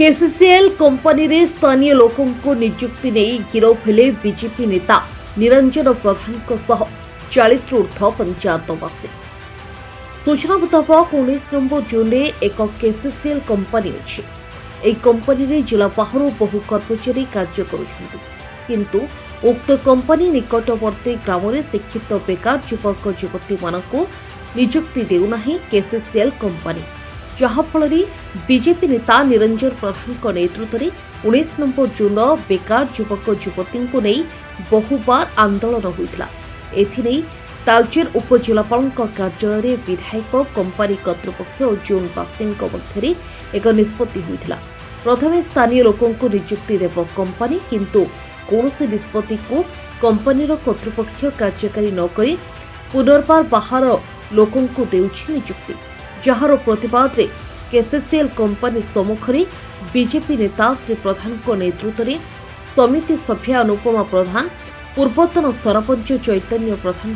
केसीसीएल company रे स्थानीय लोकों को नियुक्ति नहीं गिरफ हेले बीजेपी नेता निरंजन प्रधान 40 ऊर्ध पंचायतवासी। सूचना मुताबक 19 नंबर जून में एक केसीसीएल कंपनी अच्छी। এই कंपनी जिला बाहर बहु कर्मचारी कार्य करुछन्ति, किंतु उक्त कंपनी निकटवर्ती ग्राम में शिक्षित बेकार युवक युवती मानक नियुक्ति देउनाही केसीसीएल कंपनी, जहाँफल बीजेपी नेता निरंजन प्रधान नेतृत्व में 19 नंबर जून बेकार युवक युवती को नहीं बहुबार आंदोलन होता। एथिनेई तालचेर उपजिलापाल कार्यालय विधायक कंपनी कर्तृपक्ष और जोनवासी मध्य एक निष्पत्ति होता। प्रथमे स्थानीय लोकों को नियुक्ति देव कंपनी, किंतु कौन निष्पत्ति को कंपनी कर्तृपक्ष कार्यकारी नक पुनर्बार बाहर लोकों को देउछि नियुक्ति, जार प्रतिवाद रे केसीसीएल कंपनी सम्मुख में बीजेपी नेता श्री प्रधान नेतृत्व में समिति सभ्य अनुपमा प्रधान, पूर्वतन सरपंच चैतन्य प्रधान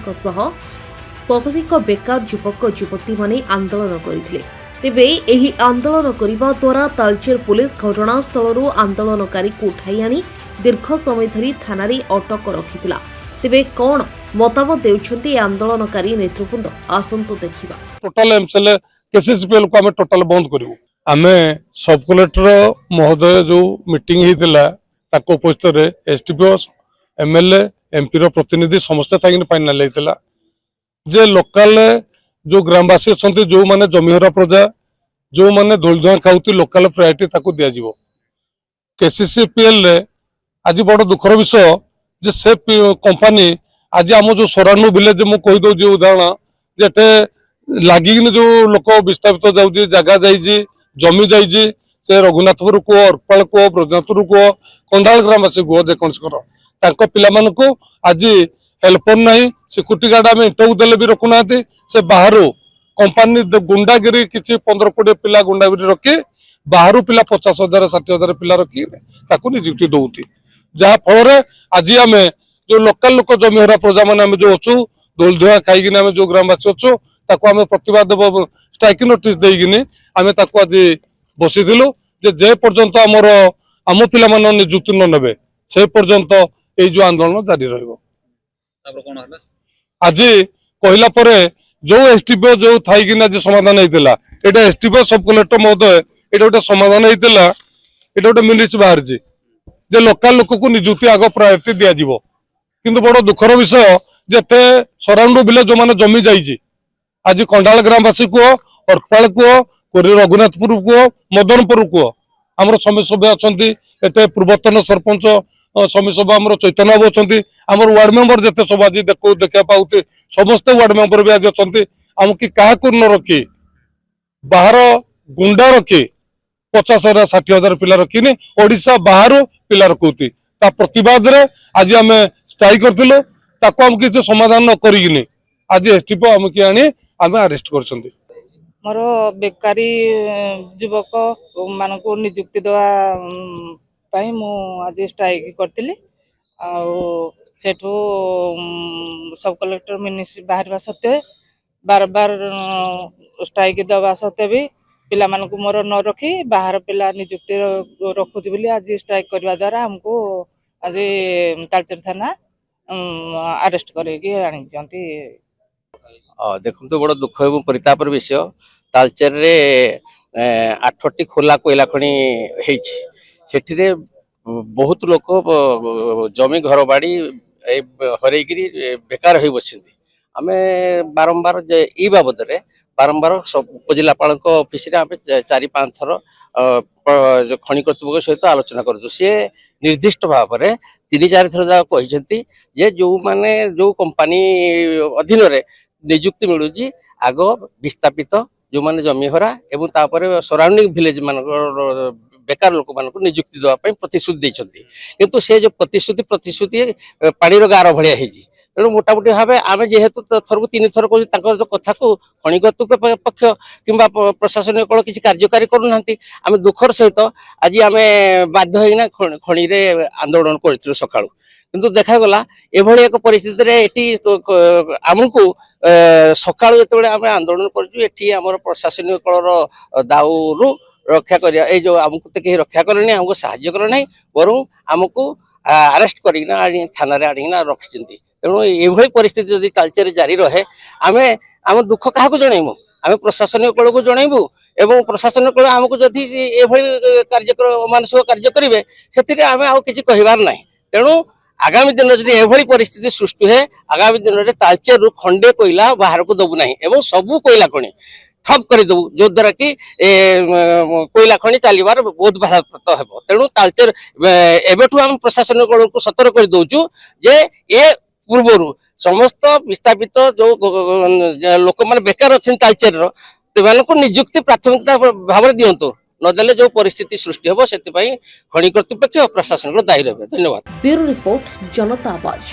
शताधिक बेकार युवक युवती माने आंदोलन करथिले। तेबे एही आंदोलन करिबा द्वारा तालचेर पुलिस घटनास्थल आंदोलनकारी को उठाई आनी दीर्घ समय धरी थाना रे अटक रखिथिला। तेबे कौन मतामत देउछन्ती आंदोलनकारी नेतृवृंद, आसंतो देखिबा। टोटल एमसीएल केसीसीएल को आमे टोटल बंद करिवु। आमे सब कलेक्टर महोदय जो मीटिंग हितिला ताको उपस्थित रे एसटीपीओ एमएलए एमपी रो प्रतिनिधि समस्त तागिन फाइनल हेतिला जे लोकल जो ग्रामवासी अछंती जो माने जमीहरा प्रजा जो माने धोलधुआ खाउती लोकल प्रायोरिटी ताको दिया जिवो। केसीसीपीएल रे आज बड़ दुखर विषय जे से कंपनी आज आम जो सरानु विलेज मु कहि दो जे उदाहरण जेटे लागिन जो लोक विस्थापित जाउजी जगह जाइजी जमी जाइजी से रघुनाथपुर को अर्पाल को ब्रजनाथपुर को कंडाल ग्रामवासी को जे कौन तांको पिला मानको आज हेल्पर नहीं सिक्यूरीटी गार्ड आम इंटरव्यू देले भी रखुना से बाहर कंपनी गुंडागिरी किसी 15-20 पिला गुंडागिरी रखी बाहर पिला 50,000-60,000 पिला रखी नियुक्ति दौती, जहाँ फल आज आम जो लोकल लोक जमीहरा प्रजा मान जो अच्छु धोल धुआ खाई आम जो ग्रामवासी अच्छु आम प्रतिवाद स्ट्राइक नोटिस देकिन आम आज बसी जे पर्यंत आमर आम पिला नियुक्ति न नेबे से पर्यंत ये जो आंदोलन जारी रहिबो। आज कहला परे जो एसटीपीओ जो थाईकिना जे समाधान होता एटा एसटीपीओ सब कलेक्टर महोदय एटा गोटे समाधान होता एटा गोटे मिनिट्स बाहर जे लोकल लोक को नियुक्ति आग प्रायोरिटी दिया जिवो। किंतु बड़ दुखर विषय जेते सराउंड विलेज जो माने जमी जाइछि आज कंडाल ग्रामवासी को अर्पाल को रघुनाथपुर को मदनपुर को आमर समिति सभ्य अछंती एते पूर्वतन सरपंच समिति सभा आमर चैतन्य बाबू अछंती आमर वार्ड मेंबर जेते सब आज देखा पाउते समस्त वार्ड मेंबर भी आज अछंती आमकी काहा को न रखी बाहर गुंडा रखी 50,000-60,000 पिला रखी ओडिशा बाहर पिला रखुती ता प्रतिवाद रे आज आम स्ट्राइक करथिलो ताको हम किसी समाधान न करिगिनी आज एसटीपी आमकी आनी आम अरेस्ट करछंती। मोर बेकारी युवक मान को नियुक्ति देवा मु आज स्ट्राइक करथिली सेठू सब कलेक्टर मिनिस बाहर सत्वे बार बार स्ट्राइक देवा सत्वे भी पिला मान को मोर न रखी बाहर पिला नियुक्ति रखुची बोली आज स्ट्राइक करने द्वारा हमको आज तालचेर थाना अरेस्ट करके आनी देखो तो बड़ दुख एवं परितापर विषय तालचेर रे 8टी खोला कोयला खଣି सेठी बहुत लोक जमी घर बाड़ी हरैकरी बेकार हो बस आम बारंबार ये बाबद रे बारंबार उपजिलापाल ऑफिस रे 4-5 थर खनि कर्तृपक्ष सहित आलोचना कर सी निर्दिष्ट भाव में 3-4 थर जा कहते जे जो माने जो कंपनी अधीन रे नियुक्ति मिलूँ आग विस्थापित जो माने जमीहरा एवं तापर सराउंडिंग विलेज मान बेकार लोक मान नियुक्ति देवाई प्रतिश्रुति देते किंतु से जो प्रतिश्रुति पानी गार भाया तेणु मोटामोटी भाव आम जेहेतु थर 3 थर कह कथा को खनि कर्तृपक्ष पक्ष कि प्रशासनिक कल किसी कार्यकारी करूना आम दुखर सहित आज आम बाध्य होना खनि आंदोलन करूँ सका किंतु देखागला एभली एक परिस्थिति आमको सका जो आम आंदोलन कर प्रशासनिक कलर दाऊ रक्षा करिया ए जो हमको तो कहीं रक्षा करे नहीं हमको साहाय्य करे नहीं बरं हमको अरेस्ट करिना थाना रे आनिना रखिचिंती तेणु एभଳି परिस्थिति जदि तालचेर जारी रहे आमे आम दुख काहाकू जणाइमु आमे प्रशासनिक कल को जणाइबु एवं प्रशासन कल हमको जदि एभଳି कार्यक्रम मानसिक कार्य करिवे सेतिरे आमे आउ किछि कहिबार नाही तेणु आगामी दिन जदि एभଳି परिस्थिति सृष्टि है आगामी दिन में तालचेर रु खंडे कोइला बाहर को दबु नाही एवं सबु कोइला खनि ठप कर दबु जो द्वारा कि कोइला खनि चलीबार बहुत बाधाप्राप्त हेबो तेणु तालचेर एबेठु हम प्रशासन कल को सतर्क कर दउचु जे ए पूर्वरु समस्त विस्थापित जो लोक माने बेकार अछन तालचेर रो तेमानको नियुक्ति प्राथमिकता भाव दियंतु नदेले जो परिस्थिति सृष्टि हेबो सेति पई खनि कर्तृपक्ष प्रशासन को दायी रहबे धन्यवाद ब्यूरो रिपोर्ट जनता आवाज।